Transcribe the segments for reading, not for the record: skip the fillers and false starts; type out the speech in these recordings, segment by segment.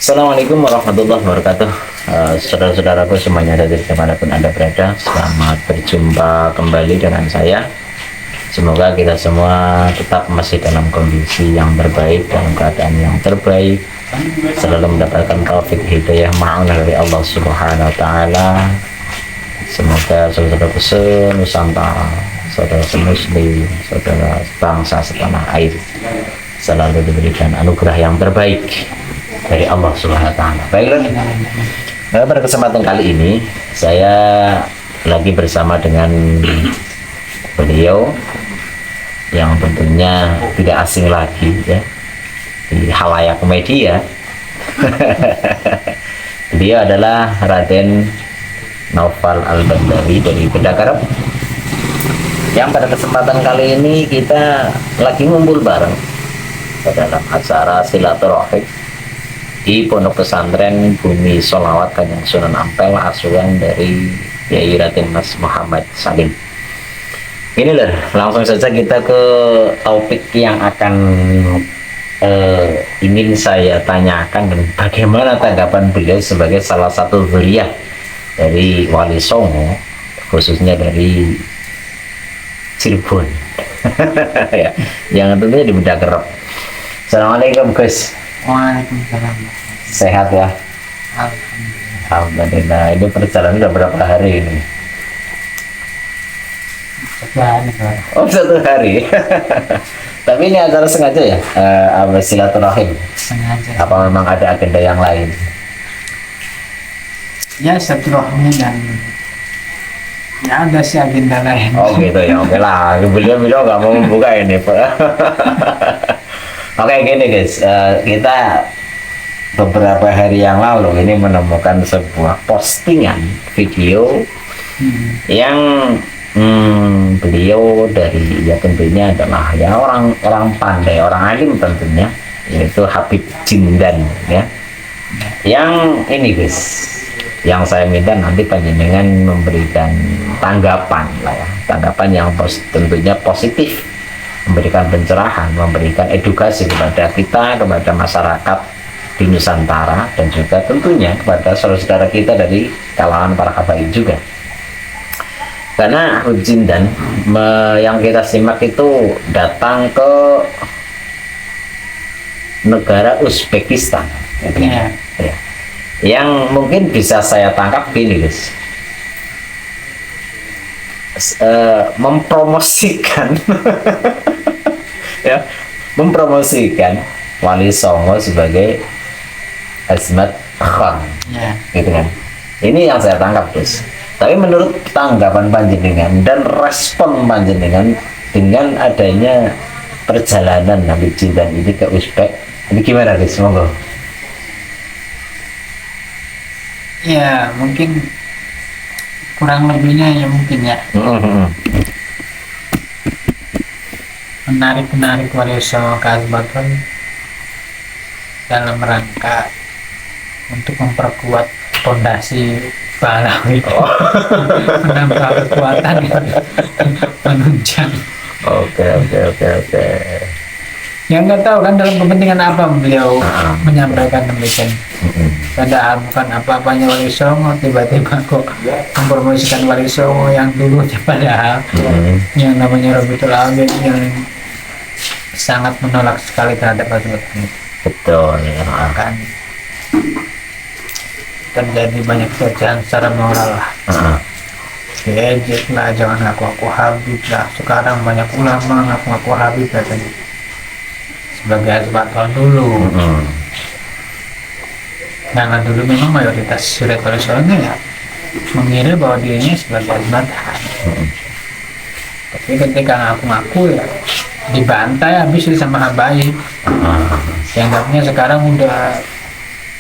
Assalamualaikum warahmatullahi wabarakatuh. Saudara-saudaraku semuanya dari dimanapun Anda berada, selamat berjumpa kembali dengan saya. Semoga kita semua tetap masih dalam kondisi yang terbaik, dalam keadaan yang terbaik, selalu mendapatkan taufik hidayah ma'unah dari Allah Subhanahu wa Ta'ala. Semoga saudara-saudaraku se-Nusantara, saudara semuslim, saudara bangsa setanah air selalu diberikan anugerah yang terbaik dari Allah Subhanahu wa Ta'ala. Baiklah, pada kesempatan kali ini saya lagi bersama dengan beliau yang tentunya tidak asing lagi ya di halayak media. Beliau adalah Raden Naufal Al-Bandari dari Bedakarep, yang pada kesempatan kali ini kita lagi ngumpul bareng dalam acara silaturahim di Pondok Pesantren Bumi Sholawat Kanjeng Sunan Ampel, asuhan dari Yai Raden Mas Muhammad Salim. Inilah, langsung saja kita ke topik yang akan ingin saya tanyakan, dan bagaimana tanggapan beliau sebagai salah satu dzurriyyah dari Wali Songo, khususnya dari Cirebon. Ya, yang tentunya di Bedakarep. Assalamualaikum Gus. Waalaikumsalam. Sehat ya? Alhamdulillah. Alhamdulillah. Ini perjalanan udah berapa hari ini? Sekian Pak. Oh, 1 hari. Tapi ini acara sengaja ya? Silaturahim? Sengaja. Apa memang ada agenda yang lain? Ya silaturahmi dan ya ada sih agenda lain. Oh gitu ya, oke lah. Beliau nggak mau membuka ini. Oke, gini guys, kita beberapa hari yang lalu ini menemukan sebuah postingan video yang beliau dari, ya tentunya adalah ya orang pandai, orang alim tentunya, yaitu Habib Jindan ya. Yang ini guys, yang saya minta nanti panjenengan memberikan tanggapan lah ya, tanggapan yang tentunya positif, memberikan pencerahan, memberikan edukasi kepada kita, kepada masyarakat di Nusantara, dan juga tentunya kepada saudara-saudara kita dari kalangan para habaib juga. Karena Habib Jindan yang kita simak itu datang ke negara Uzbekistan ya. Ya. Yang mungkin bisa saya tangkap gini guys, mempromosikan ya, mempromosikan Wali Songo sebagai Azmat Khan Ya. gitu kan. Ini yang saya tangkap guys. Tapi menurut tanggapan panjenengan dan respon panjenengan dengan adanya perjalanan Habib Jindan ini ke Uzbek, ini gimana guys? Monggo. Ya mungkin kurang lebihnya ya mungkin ya menarik Wali Songo ke Azbaton dalam rangka untuk memperkuat fondasi Balawi, menambah kekuatan menunjang. Oke. Yang nggak tahu kan dalam kepentingan apa beliau menyampaikan demikian. Padahal bukan apa-apanya Wali Songo, tiba-tiba kok mempromosikan Wali Songo yang dulunya padahal yang namanya Rabitul Awal yang sangat menolak sekali terhadap Azbaton. Betul. Kan terjadi banyak pelecehan secara moral lah. Diejek lah, jangan ngaku-ngaku Habib lah. Sekarang banyak ulama ngaku-ngaku Habib katanya sebagai Azbaton dulu. Karena dulu memang mayoritas surat Wali Songo ya mengira bahwa dirinya sebagai Azbaton. Tapi ketika ngaku-ngaku ya dibantai habis sama habaib. Dianggapnya sekarang udah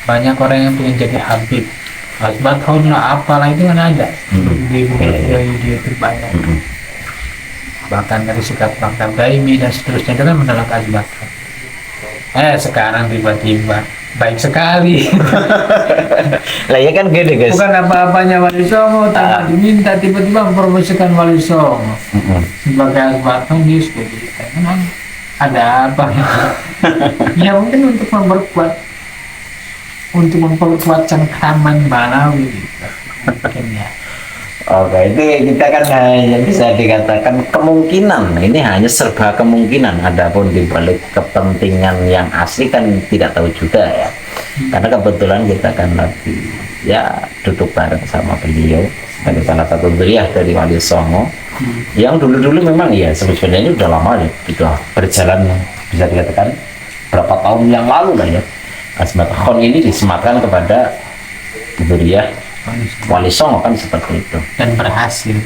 banyak orang yang ingin jadi Habib, Azbaton lah, apalah itu kan ada di YouTube banyak. Bahkan dari sikap Bangka Daimi dan seterusnya itu kan menolak Azbaton. Sekarang tiba-tiba baik sekali. Lah ya kan gini guys. Bukan apa-apanya Wali Songo, tak diminta tiba-tiba mempromosikan Wali Songo sebagai Azbaton di Uzbekistan. Memang ada apa? Ya mungkin untuk memperkuat untuk memperkuat cengkraman Balawi gitu. Mungkin ya. Oke, itu kita kan hanya bisa dikatakan kemungkinan. Ini hanya serba kemungkinan. Adapun di balik kepentingan yang asli kan tidak tahu juga ya. Karena kebetulan kita kan lagi ya duduk bareng sama beliau sebagai salah satu dzurriyyah dari Wali Songo. Yang dulu-dulu memang ya sebenarnya ini udah lama ya, sudah berjalan bisa dikatakan berapa tahun yang lalu lah ya. Azmat Khon ini disematkan kepada dzurriyyah Wali Songo kan seperti itu, Dan berhasil.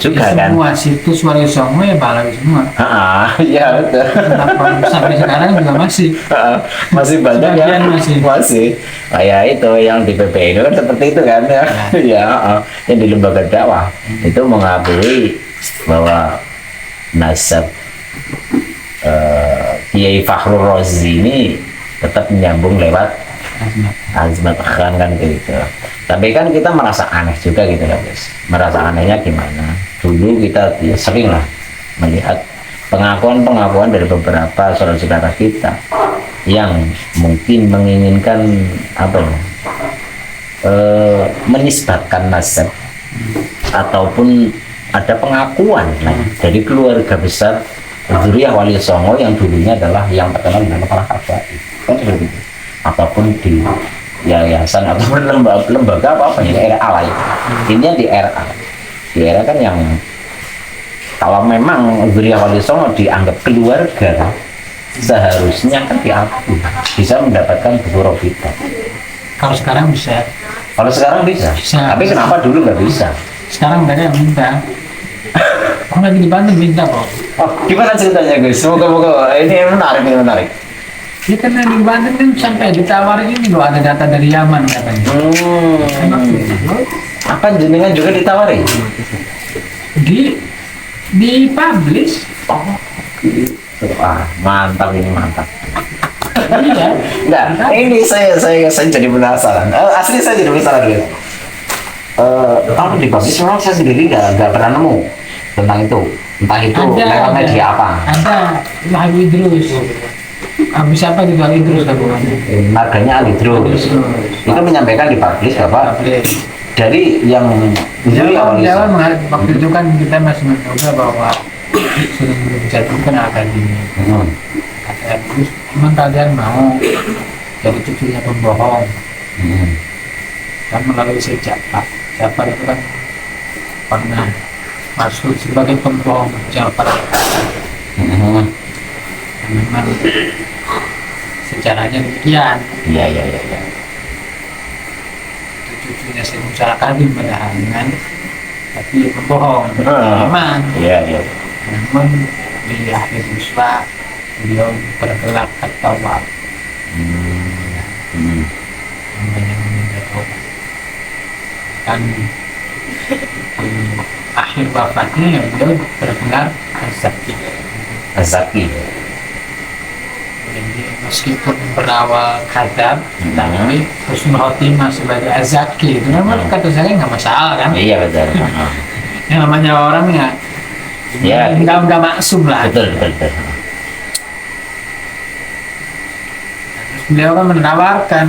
juga kan. Semua situs Wali Songo ya Balawi semua. Iya betul. Sampai sekarang juga masih. Masih banyak ya, Sebagian masih. kayak itu yang di PPI itu kan seperti itu kan ya. Ya, yang di lembaga dakwah itu mengakui bahwa nasab Kiai Fakhrul Razi ini tetap menyambung lewat Azmat Khan kan gitu. Tapi kan kita merasa aneh juga gitu ya guys. Merasa anehnya gimana? Dulu kita ya, sering lah melihat pengakuan-pengakuan dari beberapa saudara-saudara kita yang mungkin menginginkan apa ya, menisbatkan nasab ataupun ada pengakuan dari keluarga besar dzurriyyah Wali Songo yang dulunya adalah yang terkenal dengan para habaib kan seperti itu, ataupun di yayasan ataupun lembaga apa ya RA lah ya. Intinya di RA kan yang kalau memang dzurriyyah Wali Songo dianggap keluarga seharusnya kan diakui bisa mendapatkan buku Robita. Kalau sekarang bisa. Kalau sekarang bisa. Tapi kenapa dulu nggak bisa? Sekarang mereka yang minta. Aku lagi di Bandung minta kok. Oh, gimana ceritanya guys? Semoga ini menarik. Ya karena di Bandung kan sampai ditawarin ini loh, ada data dari Yaman katanya. Apa jenengan juga ditawari? Di publish. Mantap ini mantap. Iya. Enggak, ini saya jadi penasaran. Asli saya jadi penasaran gitu. Kalau di publish memang saya sendiri nggak pernah nemu tentang itu. Entah itu lewat media apa. Ada Habib Idrus. Habis apa gitu Ali Idrus Marganya Ali Idrus. Itu menyampaikan di publish Bapak. Dari yang awal waktu itu kan kita masih mencoba bahwa sudah menjatuhkan akademi. Kata Idrus, emang kalian mau jadi cucunya pembohong? Kan melalui Ja'far itu kan pernah masuk sebagai pembohong Ja'far. Memang sejarahnya demikian. Iya. Cucunya Syekh Musa Al-Kadim padahal kan, tapi pembohong. Memang. Iya. Namun di akhir uswa beliau bergelak at-tawab. Banyak meminta taubat. Kan di akhir wafatnya beliau bergelar Azaki. Jadi meskipun berawal kadab, tapi husnul khotimah sebagai azaki itu memang kata saya nggak masalah kan? Iya betul. Yang namanya orang ya nggak maksum lah. Betul. Terus beliau kan menawarkan,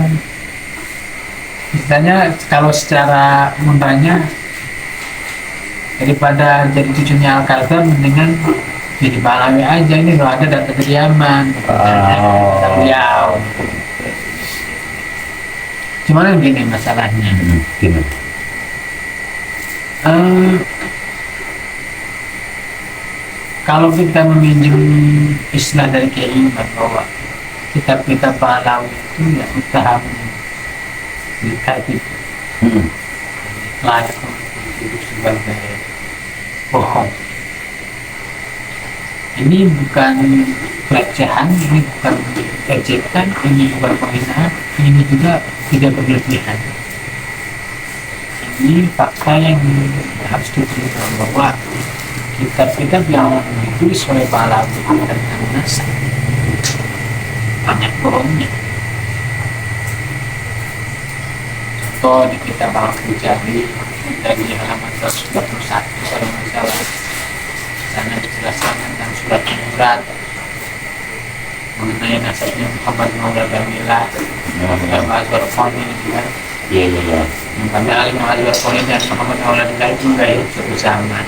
misalnya kalau secara mudahnya daripada jadi cucunya Al-Kadam mendingan jadi Balawi aja, ini loh ada data dari Yaman. Beliau. Cuman gini masalahnya. Gimana? Kalau kita meminjam istilah dari Kiai Iman bahwa kitab-kitab Balawi itu ya usaha dikaitkan layak untuk sebagai bohong. Ini bukan pelecehan, ini bukan ejekan, ini bukan penghinaan, ini juga tidak berlebihan. Ini fakta yang harus diterima bahwa kitab-kitab yang ditulis oleh Balawi dan An-Nas banyak bohongnya. Contoh di kitab Al-Fujari dari halaman 121 kalau masalah sana dijelaskan tentang surat Murat mengenai nasabnya Muhammad Maula Gamila yang Azwar Koni kan. Iya iya iya. Kami alim Azwar Koni dan Muhammad Auladillah itu nggak hidup satu zaman.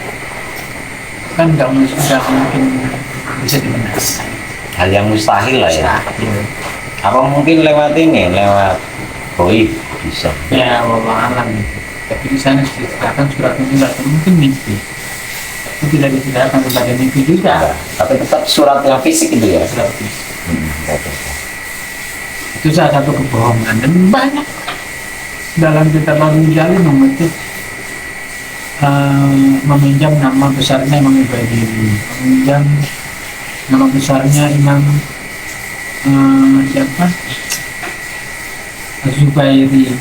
Kan nggak mungkin bisa dibenarkan. Hal yang mustahil lah ya. Mustahil. Apa mungkin lewat ini, lewat goib bisa? Ya, wallah alam itu. Tapi di sana diceritakan surat itu nggak mungkin mimpi. Itu tidak diceritakan sebagai mimpi juga. Tapi tetap surat yang fisik itu ya. Surat itu. Betul. Itu salah satu kebohongan dan banyak dalam kitab Al-Jalil meminjam nama besarnya Imam Ubaidillah, meminjam nama besarnya Imam siapa? Az-Zubairi,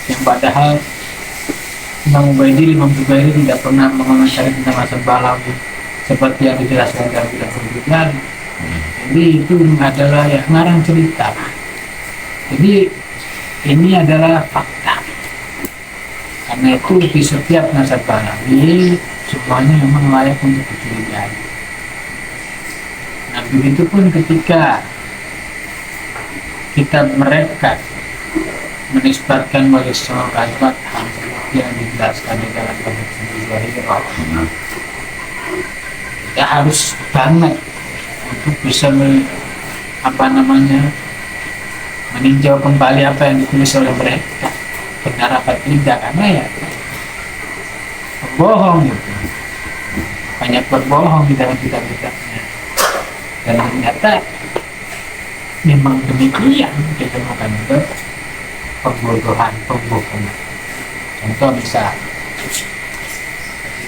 yang padahal Imam Zubairi tidak pernah mengomentari tentang asal bala seperti yang dijelaskan dalam kitab Al-Jalil. Jadi itu adalah yang ngarang cerita. Jadi ini adalah fakta. Karena itu di setiap nasab Balawi semuanya memang layak untuk dicurigai. Nah begitu pun ketika kita mereka menisbatkan wali songo kalimat yang dijelaskan di dalam kitab Al-Jalil, kita harus banget untuk bisa meninjau kembali apa yang ditulis oleh mereka, benar apa tidak, karena ya berbohong gitu, banyak berbohong di dalam kitab-kitabnya, dan ternyata memang demikian ditemukan juga pembodohan. Contoh misal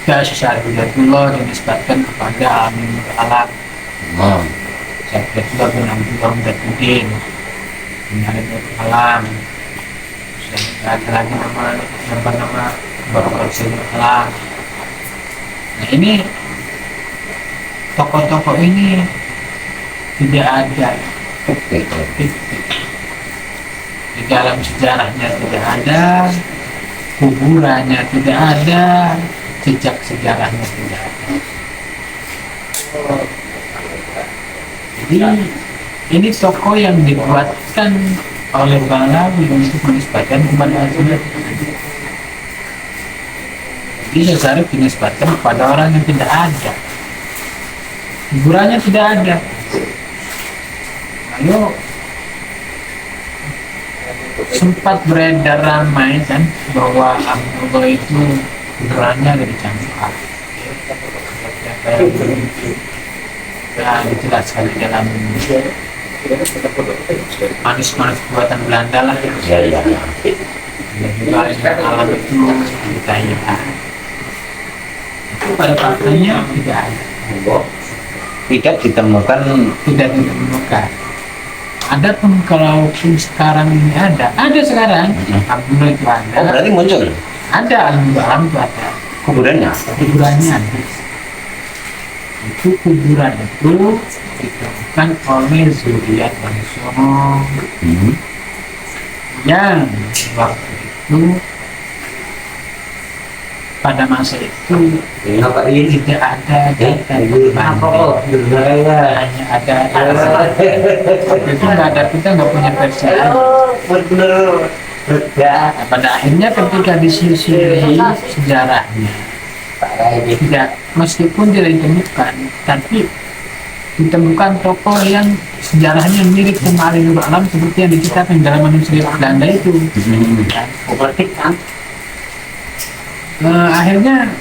ketika Syarifullah dinisbatkan kepada Amin Alam, Syarifullah bin Abdullah Mudaddin Alim Alam, ada lagi nama Bapak Alam. Nah ini tokoh-tokoh ini tidak ada fiktif. Di dalam sejarahnya tidak ada, kuburannya tidak ada, jejak sejarahnya tidak ada. Jadi ini tokoh yang dibuatkan oleh Balawi untuk menisbatkan kepada Azwar. Jadi Syarif dinisbatkan kepada orang yang tidak ada, kuburannya tidak ada. Lalu sempat beredar ramai kan bahwa Abdullah itu kuburannya ada di Cangkuah. Dijelaskan di dalam manis-manis buatan Belanda lah. Iya. Dan juga alam itu dikaya. Itu pada faktanya tidak ada. Tidak ditemukan. Ada pun kalaupun sekarang ini ada sekarang. Abdullah itu ada. Oh berarti muncul? Ada, alam itu ada. Kuburannya ada. Itu kuburan itu ditemukan oleh zuriat Bani Songo yang waktu itu pada masa itu tidak ada data hanya ada itu nggak ada, kita nggak punya versi pada akhirnya ketika disusuri sejarahnya tidak, meskipun tidak ditemukan, tapi ditemukan tokoh yang sejarahnya mirip sama Ali Nur Alam seperti yang diceritakan dalam manusia Belanda itu. Akhirnya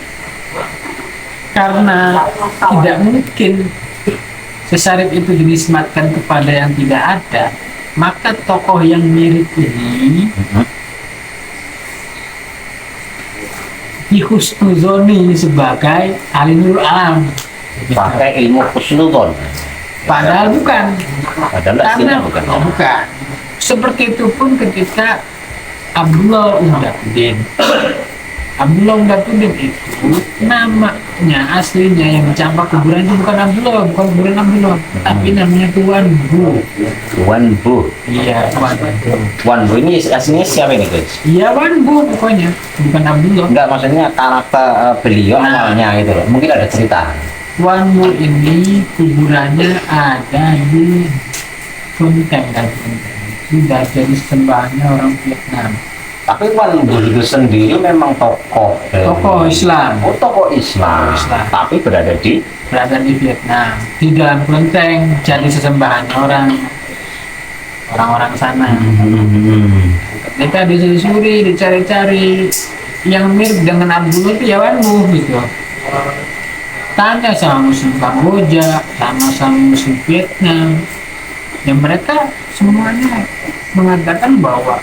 karena tidak mungkin Syarif itu dinisbatkan kepada yang tidak ada, maka tokoh yang mirip ini dihusnuzoni sebagai Ali Nur Alam. pakai ilmu husnuzon. Padahal bukan. Karena bukan. Seperti itu pun ketika Abdullah Mudaddin itu namanya aslinya yang dicampak kuburan itu bukan kuburan Abdullah, tapi namanya Tuan Bu. Iya, Tuan Bu ini aslinya siapa ini guys? Iya, Tuan Bu pokoknya, bukan Abdullah. Enggak, maksudnya karakter beliau awalnya gitu loh. Mungkin ada cerita. Tuan Bu ini kuburannya ada di Kunteng dan sudah jadi sembahannya orang Vietnam. Tapi Wan Bul itu sendiri memang tokoh Tokoh Islam. Oh, tokoh Islam. Tokoh Islam. Tapi berada di Berada di Vietnam, di dalam kelenteng jadi sesembahan orang-orang sana. Ketika ditelusuri, dicari-cari yang mirip dengan Abdullah itu ya Wan Bul gitu. Tanya sama Muslim Kamboja, sama Muslim Vietnam, yang mereka semuanya mengatakan bahwa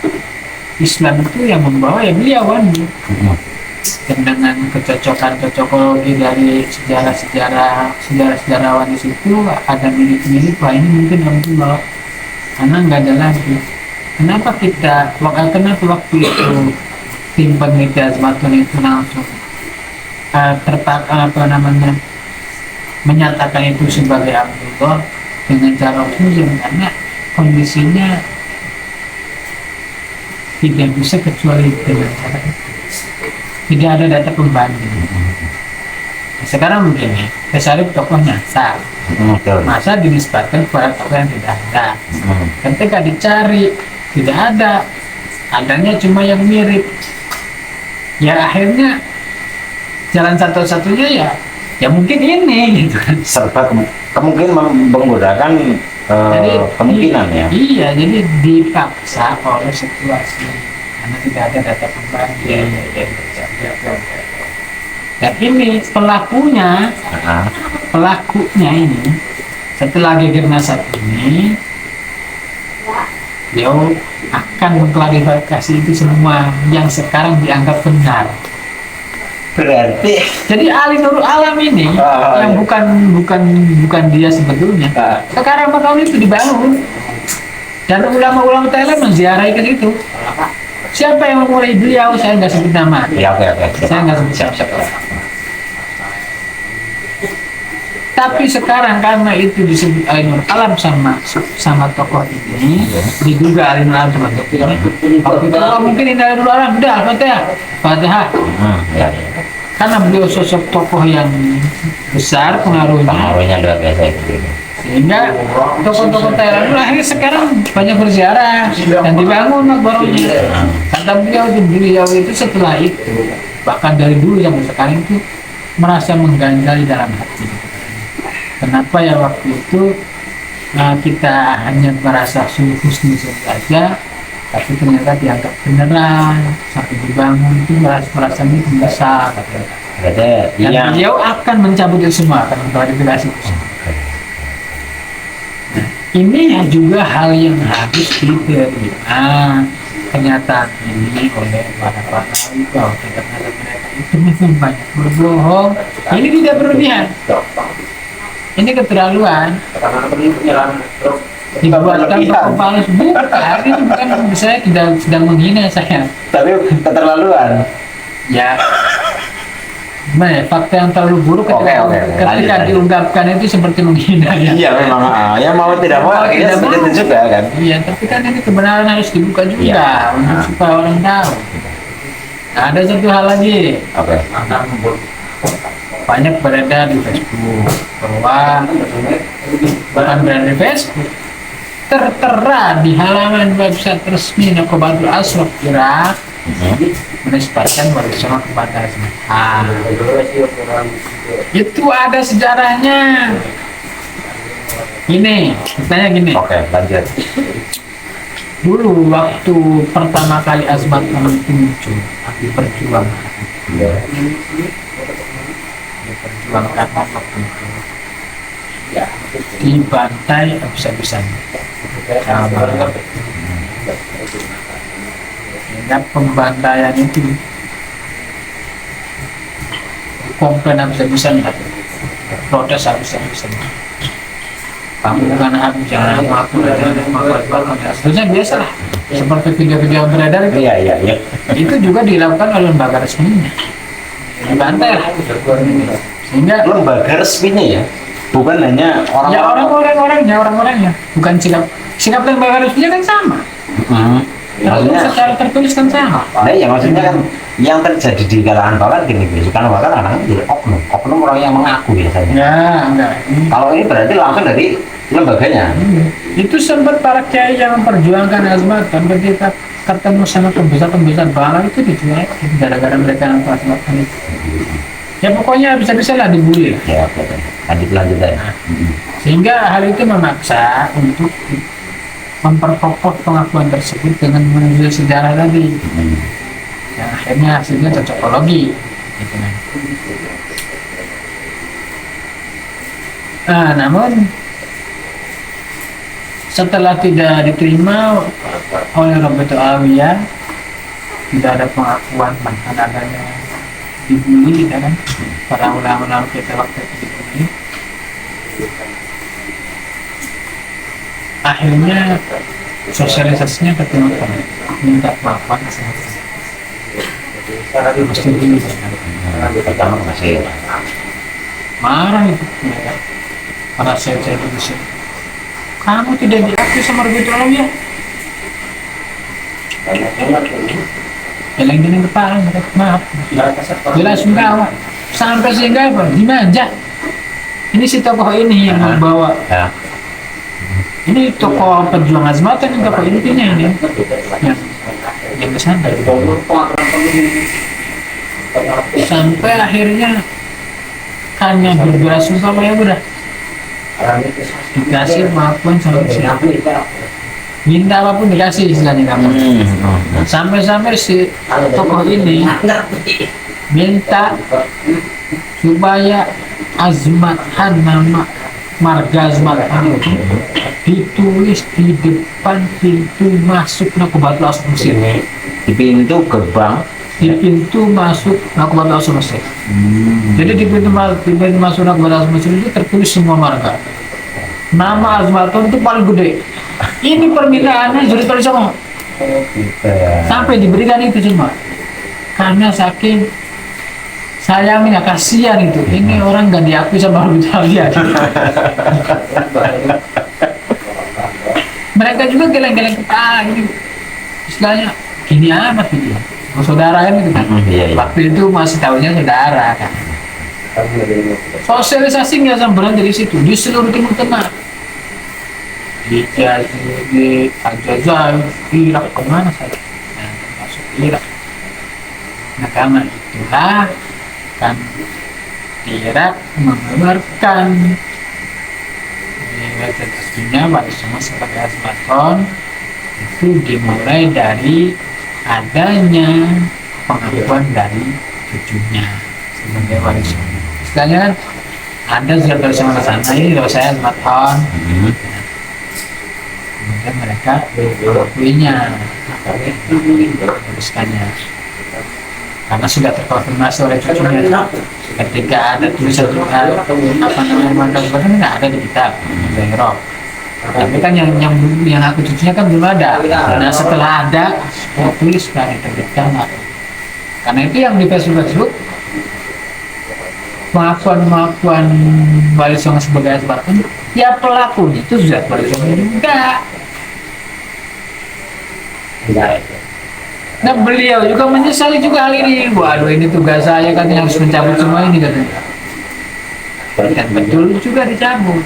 Islam itu yang membawa ya beliau Wan Bul. Dan dengan kecocokan-cocokologi dari sejarawan di situ ada mirip-mirip, wah ini mungkin Abdullah karena nggak ada lagi. Kenapa waktu itu tim peneliti Azmatun itu langsung menyatakan itu sebagai Abdullah dengan cara khusus, karena kondisinya tidak bisa kecuali dengan cara itu. Tidak ada data pembanding. Sekarang begini, Syarif tokohnya sah, masa dinisbatkan kepada tokoh yang tidak ada. Ketika dicari tidak ada, adanya cuma yang mirip. Ya akhirnya jalan satu-satunya ya mungkin ini gitu kan. serba kemungkinan menggunakan kemungkinan ya. Iya, jadi dipaksa oleh situasi karena tidak ada data pembanding. Dan ini pelakunya ini setelah Geger Nasab ini dia akan mengklarifikasi itu semua yang sekarang dianggap benar. Berarti Jadi Ali Nurul Alam ini yang bukan dia sebetulnya. Sekarang bakal itu dibangun. Dan ulama-ulama Thailand menziarahi ke situ. Siapa yang memulai beliau? Saya nggak sebut nama. ya oke. Saya nggak sebut siap. Tapi sekarang karena itu disebut Ali Nurul Alam sama tokoh ini, diduga Ali Nurul Alam sama tokoh ini. Waktu itu mungkin ini Ali Nurul Alam, udah Fatihah. Ya. Karena beliau sosok tokoh yang besar pengaruhnya luar biasa itu. sehingga tokoh-tokoh Thailand akhirnya sekarang banyak berziarah dan dibangun makbarahnya. Kata beliau itu setelah itu bahkan dari dulu sampai sekarang itu merasa mengganjal di dalam hati. Kenapa ya waktu itu kita hanya merasa husnuzon saja, tapi ternyata dianggap beneran sampai dibangun itu merasa ini besar. Dan beliau akan mencabut itu semua, akan mengklarifikasi itu semua. Ini juga hal yang harus diterima kenyataan ini oleh para panawi bahwa ternyata mereka itu memang banyak berbohong. Ini tidak berlebihan. Ini keterlaluan. Dibuatkan tokoh palsu. Bukan, ini bukan saya tidak sedang menghina saya. Tapi keterlaluan. Ya. Gimana ya, fakta yang terlalu buruk ketika Lanjut. diungkapkan itu seperti menghina ya. Iya memang ya mau tidak mau ya seperti itu juga kan. Iya, tapi kan ini kebenaran harus dibuka juga untuk supaya orang tahu. Nah, ada satu hal lagi. Oke. Banyak beredar di Facebook bahwa bukan beredar di Facebook, tertera di halaman website resmi Nuqbatul Ashraf Irak menisbatkan warisan kepada itu ada sejarahnya. Gini, ceritanya gini. Oke, lanjut. Dulu waktu pertama kali Azmat itu muncul, diperjuangkan waktu itu, ya, dibantai habis-habisan. Sehingga pembantaian itu komplain habis-habisan, protes habis-habisan. Kamu bukan habis, jangan aku sebenarnya biasa lah, seperti video-video yang beredar itu. Iya. Itu juga dilakukan oleh lembaga resminya, dibantai lah. Sehingga Lembaga resminya ya, bukan hanya orang-orangnya, bukan sikap lembaga resminya kan sama. Kalau secara tertulis kan sama. Nah, ya maksudnya kan yang terjadi di kalangan bakal gini, kan bakal anak jadi oknum orang yang mengaku biasanya. Enggak. Kalau ini berarti langsung dari lembaganya. Itu sempat para kiai yang memperjuangkan azmatan ketika ketemu sama pembesar-pembesar balak itu dicuekin gara-gara mereka yang azmatan itu. Ya pokoknya bisa-bisa lah dibully lah. Ya, oke. Lanjut ya. Sehingga hal itu memaksa untuk memperkokoh pengakuan tersebut dengan menulis sejarah tadi. Yang akhirnya hasilnya cocokologi. Gitu kan. Namun setelah tidak diterima oleh Roberto Awiyah, tidak ada pengakuan bahkan adanya dibully, gitu kan? Para ulama-ulama kita waktu itu dibully. Akhirnya sosialisasinya ke Timur Tengah, minta pengakuan kesehatan. Mesti dulu. Pertama masih Marah itu mereka. Para saya Indonesia. Kamu tidak diakui sama Roberto Awiyah. Geleng-geleng kepala mereka, maaf. Bila sungkawa sampai sehingga apa? Dimanja. Ini si tokoh ini yang membawa. ya. Ini tokoh pejuang azmatan yang tokoh intinya ini yang kesana. Sampai akhirnya hanya berbelasungkawa ya udah dikasih pengakuan sama siapa. Minta apapun dikasih istilahnya kamu. Sampai-sampai si tokoh ini minta supaya azmatan, nama marga azmatan itu ditulis di depan pintu masuk Nakobatul Asal Mesir. Di pintu gerbang. Di pintu masuk Nakobatul Asal Mesir. Jadi di pintu masuk Nakobatul Asal Mesir itu tertulis semua marga. Nama azmatan itu paling gede. Ini permintaannya sudah tulis semua. Sampai diberikan itu semua. Karena saking sayangnya, kasihan itu. Ini orang nggak diakui sama Roberto Awiyah. Mereka juga geleng-geleng kepala ini. Istilahnya gini amat gitu. Saudara kan gitu kan. Iya. Waktu itu masih tahunya saudara kan. Sosialisasi nggak sampai berhenti di situ, di seluruh Timur Tengah. Di Jazir, di Aljazair, Irak, kemana saja. Nah, masuk Irak. Nah, karena itulah kan Irak mengeluarkan representasinya pada semua sebagai azmaton itu dimulai dari adanya pengakuan dari cucunya sebagai waris. Istilahnya kan ada surat bersama ke sana, ini kalau saya azmaton. Kemudian mereka mengakuinya, tuliskannya. Karena sudah terkonfirmasi oleh cucunya. Ketika ada tulisan apa namanya mandat nggak ada di kitab Zairah. Tapi kan yang aku cucunya kan belum ada. Nah setelah ada, saya tuliskan diterbitkan. Karena itu yang di Facebook pengakuan Wali Songo sebagai azmatan, ya pelakunya itu sudah Wali Songo juga. Nah beliau juga menyesali juga hal ini. Waduh ini tugas saya kan yang harus mencabut semua ini katanya. Dan betul juga dicabut.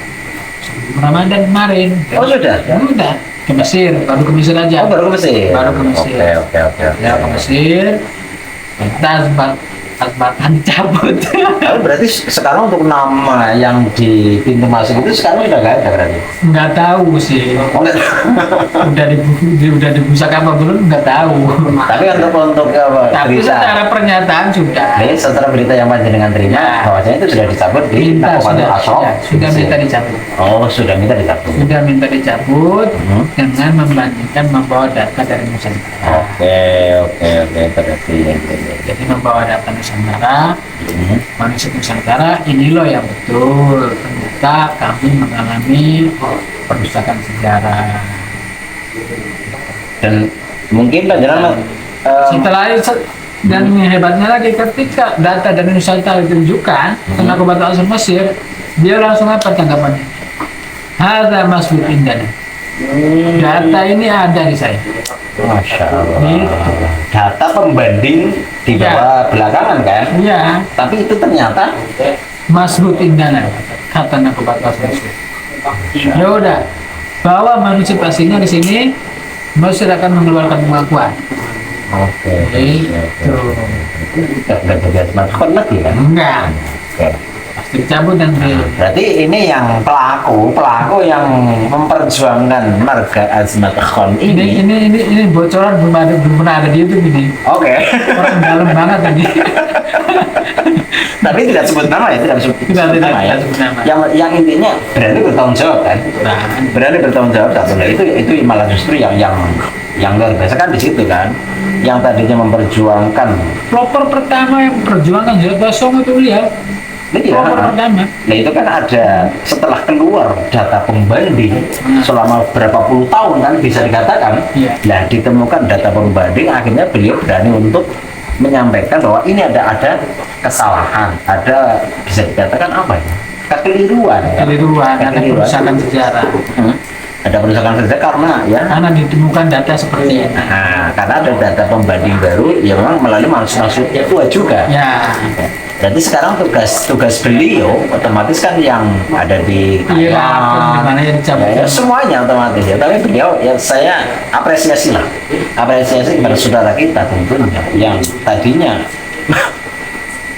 Ramadan kemarin. Oh sudah? Sudah. Ke Mesir, baru ke Mesir aja. Oh baru ke Mesir? Baru ke Mesir. Oke. Ya ke Mesir. Kita azmatan dicabut. Tapi berarti sekarang untuk nama yang di pintu masuk itu sekarang udah nggak ada berarti? Nggak tahu sih. Udah dibusak apa belum nggak tahu. Tapi untuk apa? Tapi Berita. secara pernyataan sudah. Jadi setelah berita yang panjenengan terima, Ya. bahwasanya itu sudah dicabut di Nakobatul Asal. sudah minta dicabut. Oh sudah minta dicabut. Sudah minta dicabut dengan membandingkan membawa data dari Nusantara. Oke berarti. Jadi membawa data Nusantara, manusia Nusantara ini loh yang betul. Ternyata kami mengalami perusakan sejarah. Dan mungkin panjenengan Setelah itu dan hebatnya lagi ketika data dari Nusantara ditunjukkan ke Nakobatul Asal Mesir, dia langsung apa tanggapannya? Hadza masbut indana. Data ini ada di saya. Masya Allah. Gitu. Data pembanding dibawa belakangan kan? Iya, Tapi itu ternyata masrut indana kata nakubat Rasul. Ya udah, bawa manusia pastinya di sini, Mesir akan mengeluarkan pengakuan. oke. Gitu. Nggak jadi smartphone lagi kan? Enggak, Oke. pasti dicabut nanti. Berarti ini yang pelaku yang memperjuangkan marga Azmat Khon Ini bocoran belum pernah ada di YouTube ini. Oke. Orang dalam banget ini. Tapi tidak sebut nama ya, tidak sebut Tidak nama ya. sebut nama. Yang intinya berani bertanggung jawab kan? Nah, Berani bertanggung jawab satu. Nah, itu malah justru yang luar biasa kan di situ kan. Yang tadinya memperjuangkan. pelopor pertama yang perjuangan Zeta Song itu beliau. Iya. Pelopor pertama. Nah itu kan ada setelah keluar data pembanding selama berapa puluh tahun kan bisa dikatakan. Iya. Nah ditemukan data pembanding akhirnya beliau berani untuk menyampaikan bahwa ini ada kesalahan, ada bisa dikatakan apa ya? Kekeliruan. Ya? Keliruan, ada Kekeliruan. perusakan sejarah. Ada perusahaan saja karena ya. Karena ditemukan data seperti ini. Nah, karena ada data pembanding baru ya memang melalui maksudnya tua juga. Ya, Berarti sekarang tugas beliau otomatis kan yang ada di iya, Taiwan, di mana yang dicabut. ya, semuanya otomatis ya. Tapi beliau ya saya apresiasi kepada saudara kita tentunya yang tadinya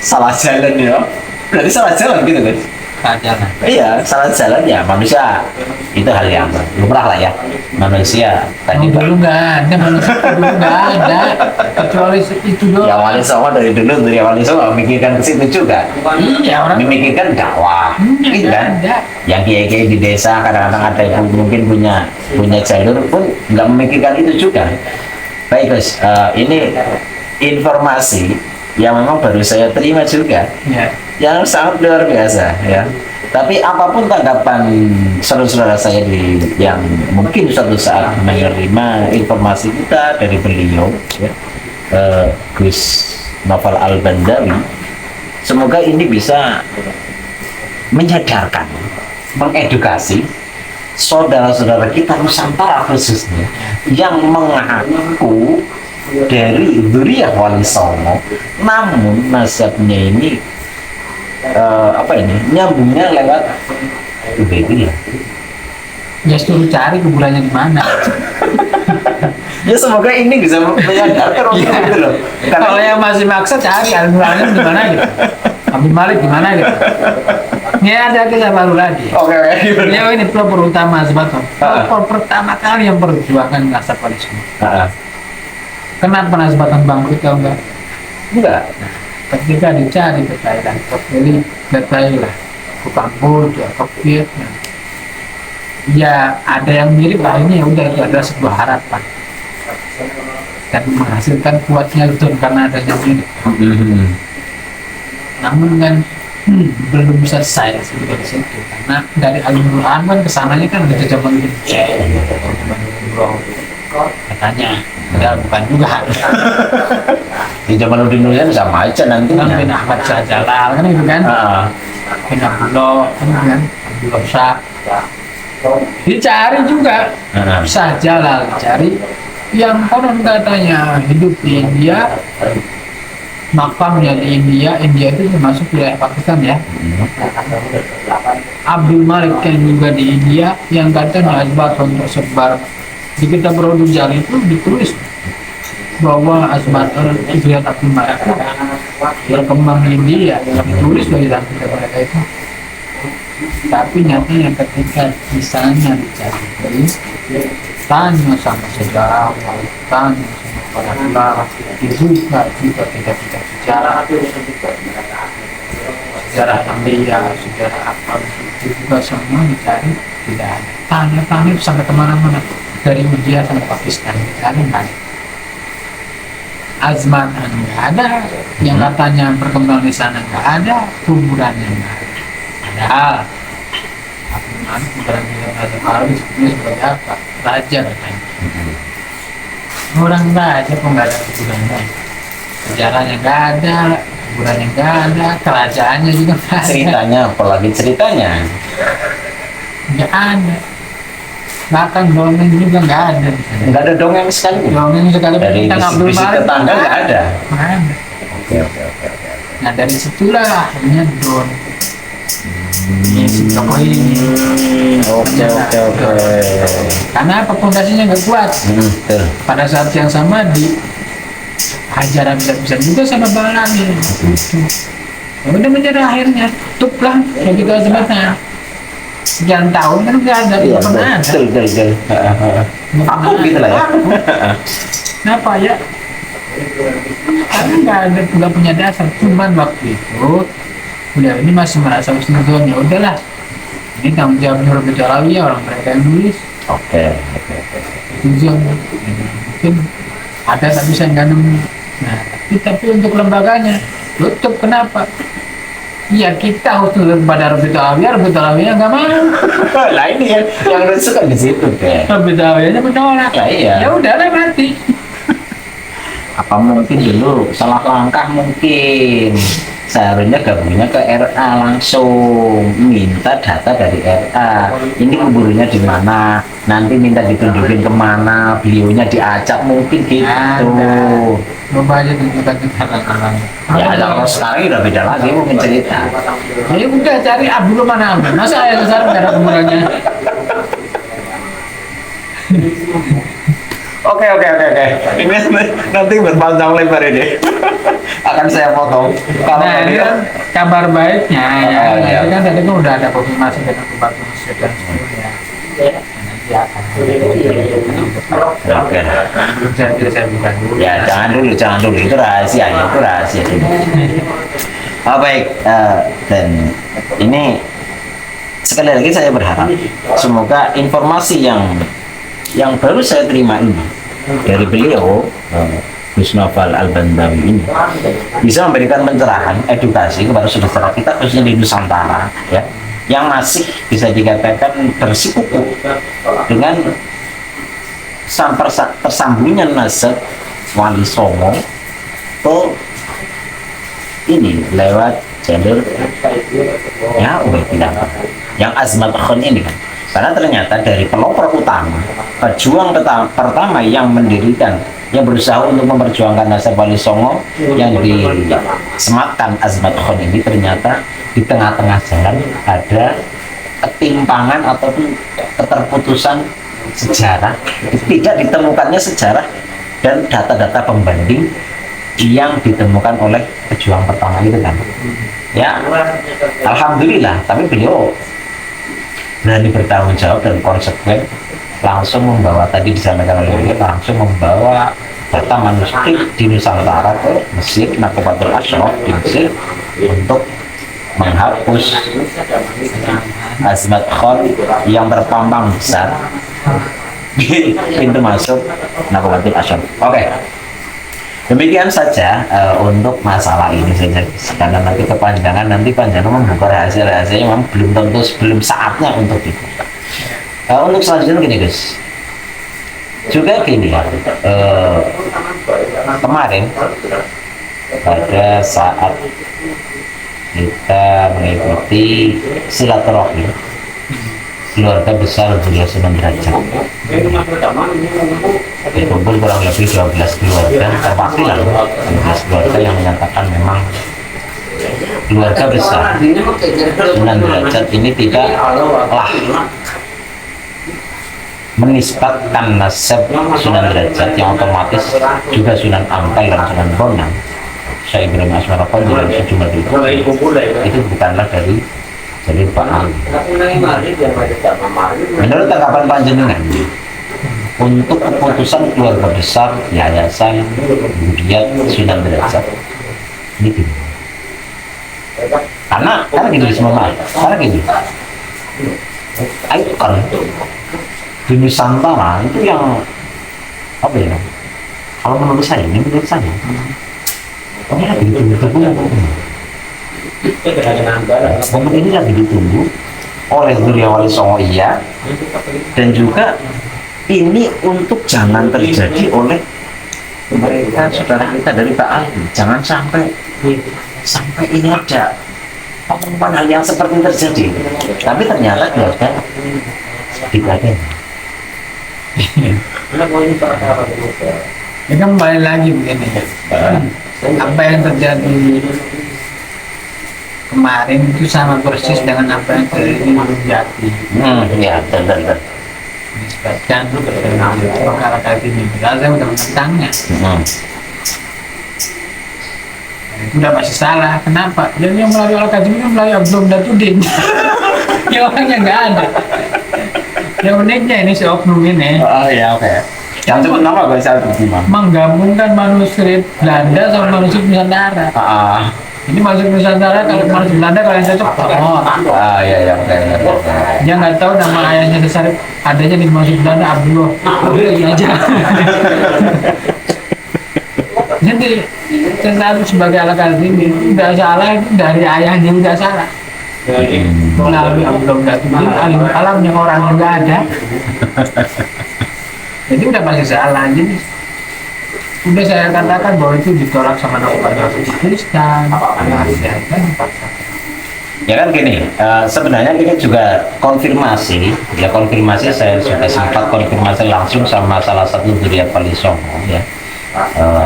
salah jalan ya. Berarti salah jalan gitu guys. Pajalan. Iya, salah jalan ya manusia itu hal yang lumrah lah ya. Manusia tadi Dulu nggak ada manusia, dulu nggak ada. Kecuali itu doang. ya wali songo dari wali songo memikirkan ke situ juga. Iya, orang Memikirkan dakwah, gitu nggak kan? ada. Yang kiai-kiai di desa kadang-kadang ada yang mungkin punya jalur pun nggak memikirkan itu juga. Baik Gus, ini informasi yang memang baru saya terima juga, Ya, yang sangat luar biasa ya. Tapi apapun tanggapan saudara-saudara saya yang mungkin suatu saat menerima informasi kita dari beliau, ya, Gus Novel Al-Bandawi, semoga ini bisa menyadarkan, mengedukasi saudara-saudara kita Nusantara khususnya yang mengaku dari Dzurriyyah Wali Songo, namun nasabnya ini nyambungnya lewat Ubaidillah. ya suruh cari kuburannya di mana. Ya semoga ini bisa menyadarkan orang Iya. gitu loh. Kalau yang masih maksa cari kuburannya di mana gitu. Abdul Malik di mana gitu. Ya ada kita baru lagi. Oke. Beliau ini pelopor utama sebetulnya. Pelopor pertama kali yang perjuangan nasab Wali Songo. Kenapa nasabatan bangkrut kalau enggak? Enggak. Ketika dicari ke Thailand, ke Thailand, ke Kamboja, ke Vietnam, ya ada yang mirip akhirnya ya udah itu adalah sebuah harapan dan menghasilkan kuatnya itu karena adanya mirip. Namun kan belum selesai sebenarnya di situ karena dari Al-Nur Rahman kesananya kan ada zaman katanya padahal bukan juga. Di Jamaluddin Nulian sama aja Kan bin nantinya. Ahmad Shah Jalal kan itu kan. Bin Abdullah kan Abdullah Shah dicari juga. Shah Jalal dicari yang konon katanya hidup di India, makamnya di India itu termasuk wilayah Pakistan ya. Abdul Malik yang juga di India yang katanya Azbat untuk tersebar di kitab Raudhul Jalil itu ditulis bahwa Azmat Zuriyat Abdul Malik itu berkembang di India, ditulis loh di dalam kitab mereka itu. Tapi nyatanya ketika misalnya dicari, tanya sama sejarah, tanya sama para ulama, dibuka juga kitab-kitab sejarah India, sejarah apa, dibuka semua dicari, tidak ada. Tanya-tanya sampai kemana-mana, dari India sampai Pakistan, dicari nggak ada. Azman nggak ada, yang katanya berkembang di sana nggak ada, kuburannya nggak ada. Padahal kuburannya Raja Pahlawi sebetulnya sebagai apa? Raja katanya. Orang raja kok nggak ada kuburannya? Sejarahnya nggak ada, kuburannya nggak ada, kerajaannya juga nggak ada. Ceritanya, apalagi ceritanya. Nggak ada. Bahkan dongeng juga nggak ada. Nggak ada dongeng sekali. Dongeng sekali Dari kita ngambil bisik-bisik bareng, tetangga nggak ada. nggak ada. Oke, oke, oke, oke. Nah dari situlah akhirnya Don si tokoh ini. Oke, oke, oke. Karena apa, fondasinya nggak kuat. Betul. Pada saat yang sama di hajar habis-habisan juga sama Bang lagi. Gitu. Ya udah menyerah akhirnya, tutup lah begitu azimatnya. Sekian tahun kan nggak ada, Iya, nggak pernah ada. betul, betul, betul. Nggak Aku pernah gitu lah ya. ada. Kenapa ya? Karena nggak punya dasar. Cuman waktu itu beliau ini masih merasa husnuzon, ya udahlah. Ini tanggung jawabnya Robi Jalawi, orang mereka yang nulis. Oke, oke, oke. Husnuzon. Mungkin ada tapi saya nggak nemu. Nah, tapi untuk lembaganya tutup, kenapa? Iya, kita husnuzon pada Robi Jalawi nggak mau. Lah ini yang suka di situ deh. Robi Jalawi menolak. Lah iya. Ya udahlah mati. Apa mungkin dulu salah langkah, mungkin seharusnya gabungnya ke RA langsung, minta data dari RA, ini kuburnya di mana, nanti minta ditunjukin kemana, beliaunya diajak, mungkin gitu. Coba aja tunjukkan kita. Ya kalau sekarang udah beda lagi, mungkin cerita. Ya udah cari Abdul mana Abdul. Masa ayah sekarang nggak ada kuburannya? Oke. Ini nanti berpanjang lebar ini. Akan saya potong. Kalau Nah, ini kan kabar baiknya ya. Oh, iya. Nanti kan tadi kan udah ada konfirmasi dengan Bupati Mesir dan seterusnya. Nanti akan. Oke. Saya bukan dulu. Ya jangan dulu, itu rahasia dulu. Oh, baik, dan ini sekali lagi saya berharap semoga informasi yang baru saya terima ini dari beliau, Gus Noval Al-Bandawi ini, bisa memberikan pencerahan, edukasi kepada saudara kita khususnya di Nusantara, ya, yang masih bisa dikatakan bersikukuh dengan tersambungnya nasab Wali Songo ke ini lewat jalur ya tidak yang Azmat Khon ini kan, karena ternyata dari pelopor utama, pejuang pertama yang mendirikan, yang berusaha untuk memperjuangkan nasab Wali Songo yang disematkan Azmat Khon ini, ternyata di tengah-tengah jalan ada ketimpangan ataupun keterputusan sejarah, tidak ditemukannya sejarah dan data-data pembanding yang ditemukan oleh pejuang pertama itu kan. Ya, alhamdulillah, tapi beliau berani bertanggung jawab dan konsekuen, langsung membawa, tadi disampaikan oleh beliau, langsung membawa data manuskrip di Nusantara ke Mesir, Nakobatul Ashraf di Mesir, untuk menghapus Azmat Khon yang terpampang besar di pintu masuk Nakobatul Ashraf. Oke. Demikian saja untuk masalah ini saja, karena nanti kepanjangan, nanti panjangan membuka rahasia-rahasia yang memang belum saatnya untuk itu. Untuk selanjutnya gini Gus, juga gini, kemarin pada saat kita mengikuti silaturahmi keluarga besar beliau Sunan Derajat, berkumpul kurang lebih 12 keluarga terwakilan, 12 keluarga yang menyatakan memang keluarga besar Sunan Derajat ini tidaklah menisbatkan nasab Sunan Derajat yang otomatis juga Sunan Ampel dan Sunan Bonang, Syekh Ibrahim Asmarakon dan sejumlah itu bukanlah dari jalur Pak Ali. Menurut tanggapan panjenengan untuk keputusan keluarga besar Yayasan Budiat Sunan Derajat ini gimana? Karena gini semua, karena gini, ikon di Nusantara itu yang apa ya? Kalau menurut saya ini lagi ditunggu. Momen ini lagi ditunggu oleh beliau Wali Songo, iya, dan juga ini untuk jangan terjadi oleh mereka saudara kita dari Pak Ali. Jangan sampai ini ada pengumuman hal yang seperti terjadi. Tapi ternyata keluarga dikatakan Ini kan kembali lagi begini. Apa yang terjadi kemarin itu sama persis dengan apa yang terjadi di Gunung Jati. Ya, benar. Disebabkan perkara kali ini. Padahal saya udah menentangnya. Itu udah pasti salah. Kenapa? Jadi yang melalui Al-Kadim itu melalui Abdul Datudin. Yang orangnya nggak ada. Yang uniknya ini si oknum ini Oh iya, oke. Yang sebut nama gue saat itu gimana? menggabungkan manuskrip Belanda sama manuskrip Nusantara. Ini manuskrip Nusantara, kalau manuskrip Belanda kalau yang cocok Iya, oke. dia nggak tahu nama ayahnya besar adanya di manuskrip Belanda Abdullah. Udah ini aja. Jadi tentang sebagai Al-Kadim itu udah salah, itu dari ayahnya udah salah. Melalui Abdullah Datudin alam yang orang yang nggak ada. Jadi udah pasti salah. Jadi udah saya katakan bahwa itu ditolak sama Nafkah Kristen. Ya kan gini, sebenarnya ini juga konfirmasi saya sudah sempat konfirmasi langsung sama salah satu Zuriat Wali Songo ya.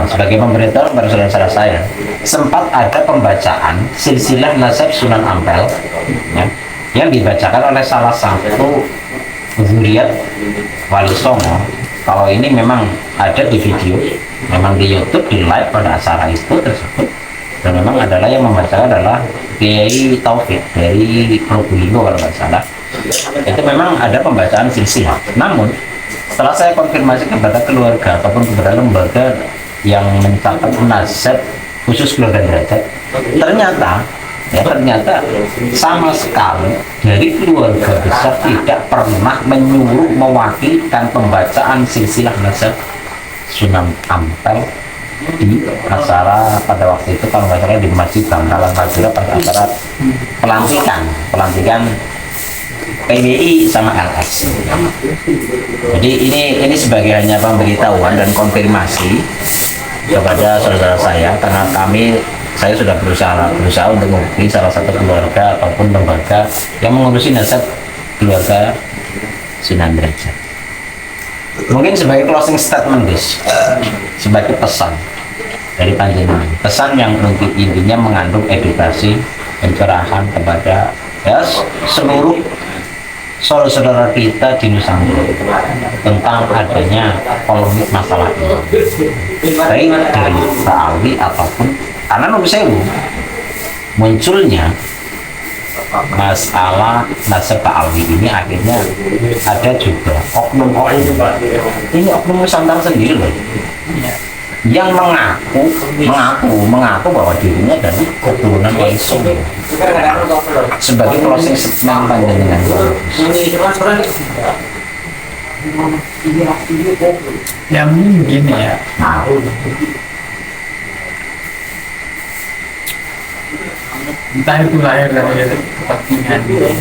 Sebagai pemberitahuan pada saudara saya, sempat ada pembacaan silsilah nasab Sunan Ampel ya, yang dibacakan oleh salah satu Zuriat Wali Songo. Kalau ini memang ada di video, memang di YouTube, di live pada acara itu tersebut, dan memang adalah yang membacakan adalah Kiai Taufik dari Probolinggo kalau nggak salah. Itu memang ada pembacaan silsilah. Namun setelah saya konfirmasi kepada keluarga ataupun kepada lembaga yang mencatat nasab khusus keluarga derajat, ternyata sama sekali dari keluarga besar tidak pernah menyuruh mewakilkan pembacaan silsilah nasab Sunan Ampel di acara pada waktu itu kalau nggak salah di Masjid Bangkalan Madura pada acara pelantikan PWI sama LS. Jadi ini sebagai hanya pemberitahuan dan konfirmasi kepada saudara saya, karena saya sudah berusaha untuk menghubungi salah satu keluarga ataupun lembaga yang mengurusi nasab keluarga Sunan Derajat. Mungkin sebagai closing statement, guys, sebagai pesan dari panjenengan, pesan yang intinya mengandung edukasi, pencerahan kepada seluruh saudara-saudara kita di Nusantara tentang adanya polemik masalah ini, baik dari Ta'awi ataupun karena menurut saya munculnya masalah nasab Ta'awi ini akhirnya ada juga oknum Nusantara sendiri loh yang mengaku bahwa dirinya dari keturunan Wali Songo. Sebagai closing statement panjenengan, yang begini ya, entah itu lahir dari kepentingan sendiri,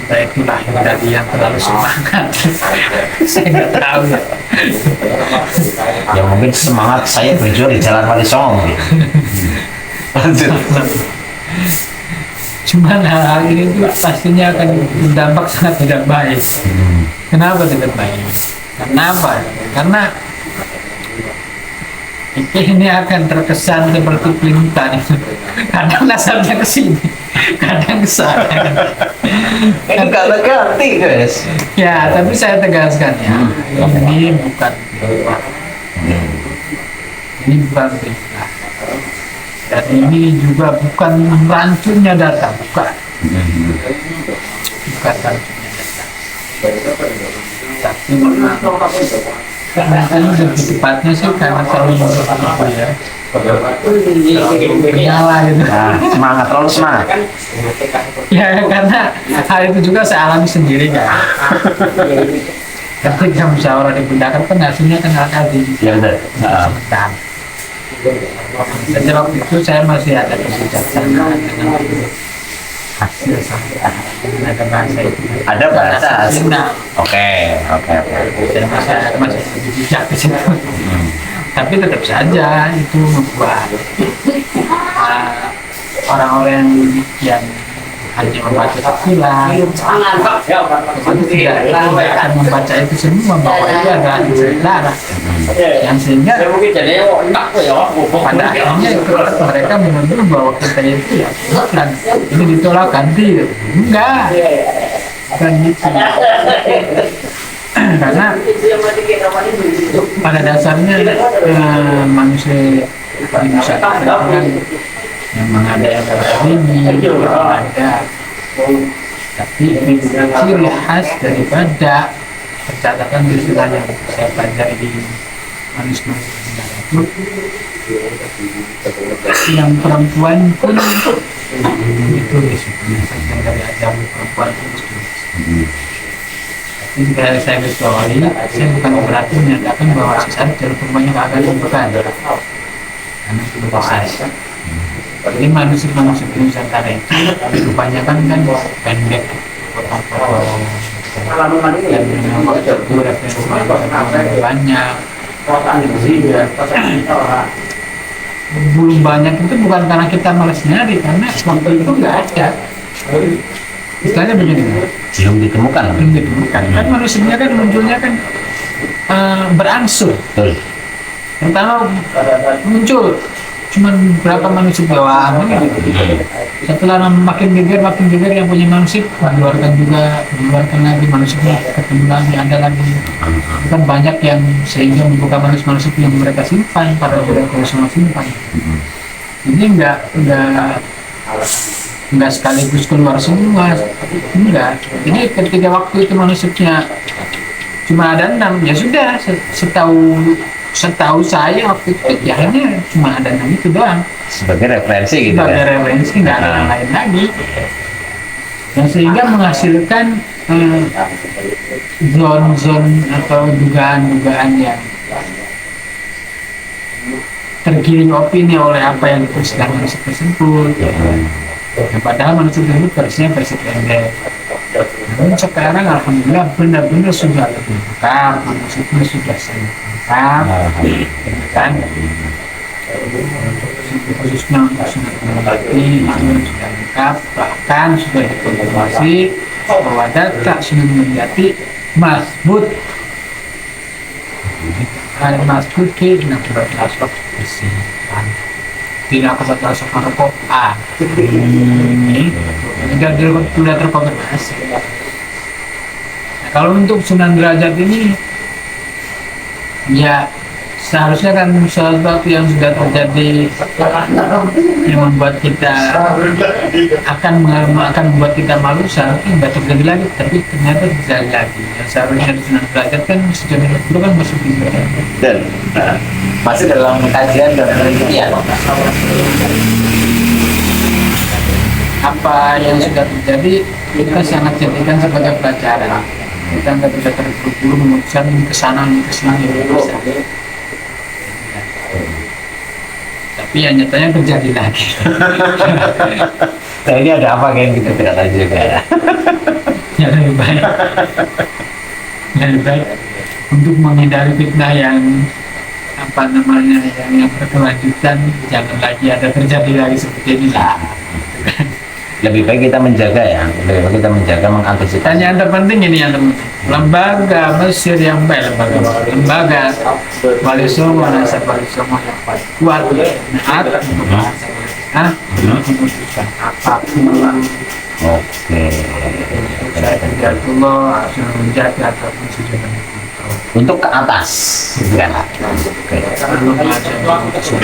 entah itu lahir dari yang terlalu semangat. Saya nggak tahu ya. Ya mungkin semangat saya berjuang di jalan Wali Songo mungkin. Lanjut. Cuman hal-hal ini tuh pastinya akan berdampak sangat tidak baik. Kenapa tidak baik? Kenapa? Karena ini akan terkesan seperti pelintan. Kadang nasabnya ke sini, kadang ke sana. Ini gak ganti, guys. Ya, tapi saya tegaskan ya, ini bukan ini bukan perintah. Dan ini juga bukan rancunnya data, bukan rancunnya data. Tapi memang karena lebih tepatnya sih karena terlalu ya. Menyala gitu. Nah, terlalu semangat. Ya karena hal itu juga saya alami sendiri kan. Ketika musyawarah digunakan kan hasilnya kan Al-Kadim. Ya benar. Sebentar. Dan waktu itu saya masih ada kebijaksanaan dengan hasil sampai ada bahasa itu. Ada bahasa hasil. Oke. Saya masih bijak di situ. Tapi tetap saja itu membuat orang-orang yang hanya membaca sekilas, otomatis tidak akan membaca itu semua bahwa itu adalah sejarah yang sehingga pada akhirnya itu mereka menuduh bahwa kita itu ya bukan ini ditolak ganti enggak bukan gitu karena pada dasarnya manusia bisa kan memang ada yang ini ada tapi ciri khas daripada percakapan istilah yang saya pelajari di manusia itu yang perempuan pun ditulis yang dari agama perempuan pun ditulis. Tapi jika saya garisbawahi, saya bukan berarti menyatakan bahwa sesat jalur perempuannya akan bukan karena itu proses. Jadi manusia Nusantara itu kebanyakan kan pendek, potong-potong, dan waktu itu referensi banyak. Sehingga belum banyak itu bukan karena kita malas nyari, karena waktu itu nggak ada. Istilahnya begini, belum ditemukan. Kan manusia kan munculnya kan berangsur. Betul. Pertama muncul cuman berapa manusia bawaan gitu. Setelah makin geger yang punya manusia mengeluarkan lagi manusia ketemu lagi ada lagi. Kan banyak yang sehingga membuka manusia yang mereka simpan pada mereka semua simpan. Jadi enggak sekaligus keluar semua, enggak. Jadi ketika waktu itu manuskripnya cuma ada 6, ya sudah. Setahu saya waktu itu ya hanya cuma ada 6 itu doang. Sebagai referensi gitu Sebagai ya. referensi, nggak ada yang lain lagi. Dan sehingga menghasilkan zon-zon atau dugaan-dugaan yang tergiring opini oleh apa yang ditulis dalam manuskrip tersebut. Yang padahal manuskrip tersebut versinya versi pendek. Namun sekarang alhamdulillah benar-benar sudah lebih lengkap, manuskripnya sudah sangat lengkap, kan? Khususnya untuk sunat mengobati itu sudah lengkap, bahkan sudah dikonfirmasi bahwa data sunat mengobati masbut masbut di 16 besi. Tidak aku batal sopan rokok ini sudah terkonfirmasi. Nah, kalau untuk Sunan Derajat ini ya seharusnya kan sesuatu yang sudah terjadi yang membuat kita akan membuat kita malu seharusnya nggak terjadi lagi, tapi ternyata terjadi lagi. Yang seharusnya di Sunan Derajat kan sejak itu kan masih bisa Dan masih dalam kajian dan penelitian. Apa yang sudah terjadi kita sangat jadikan sebagai pelajaran. Kita nggak bisa terburu-buru memutuskan ke sana ke sini bisa. Tapi yang nyatanya terjadi lagi. Nah ini ada apa kan kita tidak tahu juga. Ya lebih baik untuk menghindari fitnah yang yang berkelanjutan, jangan lagi ada terjadi lagi seperti ini lah. Lebih baik kita menjaga ya, lebih baik kita menjaga mengantisipasi. Dan yang terpenting ini yang terpenting, lembaga Mesir yang baik, lembaga Wali Songo, nasab Wali Songo yang paling kuat, memutuskan apapun. Oke. Saya Allah sudah menjaga ataupun sudah Untuk ke atas, gitu kan? Oke. belum ada keputusan.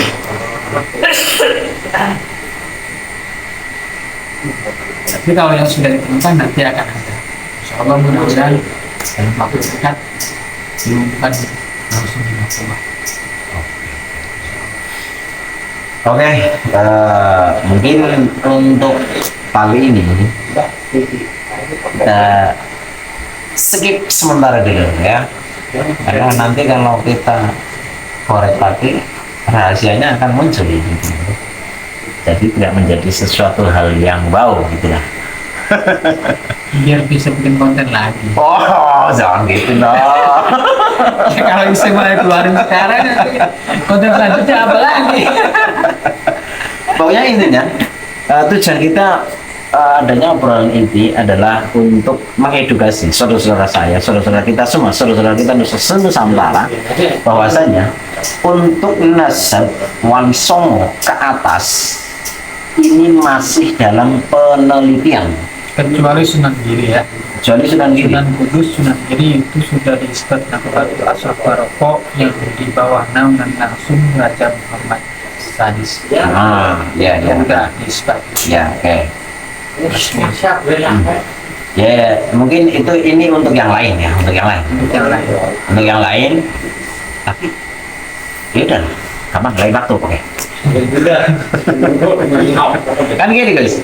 Tapi kalau yang sudah ditemukan nanti akan ada. Insya Allah mudah-mudahan dalam waktu dekat diumumkan langsung di Papua. Oke, mungkin untuk kali ini kita skip sementara dulu ya, karena nanti kalau kita korek lagi rahasianya akan muncul gitu. Jadi tidak menjadi sesuatu hal yang wow gitu lah. Biar bisa bikin konten lagi. Oh, jangan gitu dong. Ya, kalau bisa mulai keluarin sekarang nanti konten selanjutnya apa lagi? Pokoknya intinya tujuan kita adanya obrolan ini adalah untuk mengedukasi saudara-saudara saya, saudara-saudara kita semua, saudara-saudara kita Nusantara, bahwasanya untuk nasab Wali Songo ke atas ini masih dalam penelitian. Kecuali Sunan Giri ya. Kecuali Sunan Giri. Sunan Kudus, Sunan Giri itu sudah disebut Nahdlatul Ashraf Barokah yang di bawah naungan langsung Raja Muhammad Sadis. Ah, ya, ya. Sudah disebut. Ya, oke. Ya, mungkin ini untuk yang lain ya, untuk yang lain. Yang lain. Untuk yang lain, tapi ya udah, kapan lain waktu, oke. Kan gini guys,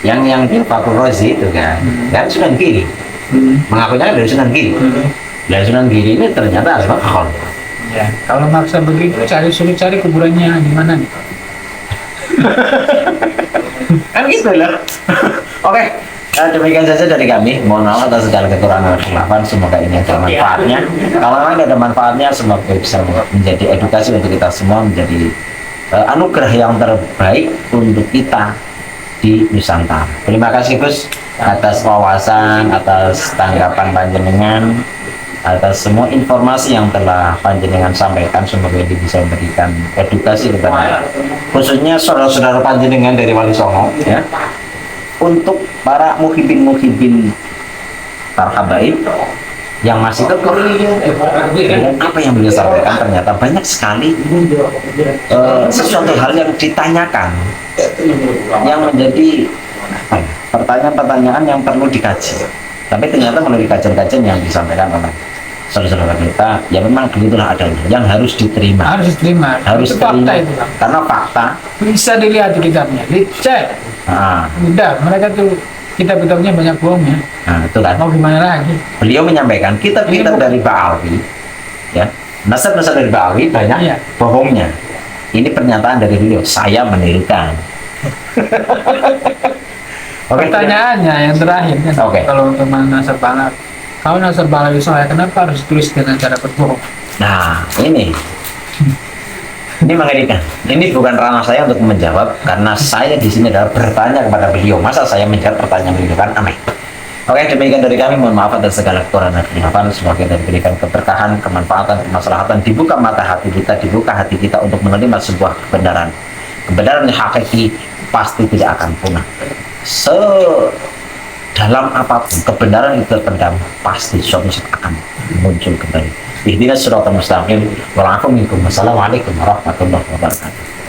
yang Fatul Rozi itu kan Sunan Giri, mengakunya dari Sunan Giri. Dari Sunan Giri ini ternyata asal Ya, kalau maksa begitu suruh cari kuburannya di mana nih? kan gitu loh. Oke, demikian saja dari kami. Mohon maaf atas segala kekurangan dan kesalahan. Semoga ini ada manfaatnya. Kalau memang ada manfaatnya, semoga bisa menjadi edukasi untuk kita semua, menjadi anugerah yang terbaik untuk kita di Nusantara. Terima kasih Gus atas wawasan, atas tanggapan panjenengan, atas semua informasi yang telah panjenengan sampaikan. Semoga ini bisa memberikan edukasi kepada khususnya saudara-saudara panjenengan dari Wali Songo ya, untuk para muhibin para habaib yang masih kekeh dengan apa yang beliau sampaikan. Ternyata banyak sekali sesuatu hal yang ditanyakan yang menjadi pertanyaan-pertanyaan yang perlu dikaji, tapi ternyata melalui kajian-kajian yang disampaikan oleh saudara-saudara kita, ya memang begitulah adanya yang harus diterima. Harus diterima. Harus itu fakta terima. itu, Bang. Karena fakta Bisa dilihat di kitabnya, dicek. nah, Udah, mereka tuh kitab-kitabnya banyak bohongnya. nah itu kan Mau gimana lagi? beliau menyampaikan kitab-kitab dari Ba'alwi ya, nasab-nasab dari Ba'alwi banyak Iya. bohongnya. Ini pernyataan dari beliau, saya menirukan. Oke, Pertanyaannya yang terakhir kan, Oke. kalau untuk nasab Balawi, kalau nasab Balawi saya kenapa harus tulis dengan cara berbohong? nah ini mengerikan. Ini bukan ranah saya untuk menjawab, karena saya di sini adalah bertanya kepada beliau. Masa saya menjawab pertanyaan beliau, kan aneh. Oke, demikian dari kami. Mohon maaf atas segala kekurangan dan kesalahan. Semoga kita diberikan keberkahan, kemanfaatan, kemaslahatan, dibuka mata hati kita, dibuka hati kita untuk menerima sebuah kebenaran. Kebenaran yang hakiki pasti tidak akan punah. Dalam apapun kebenaran itu terpendam, pasti suatu saat akan muncul kembali. Ihdinas siratal mustaqim. Wassalamualaikum warahmatullahi wabarakatuh.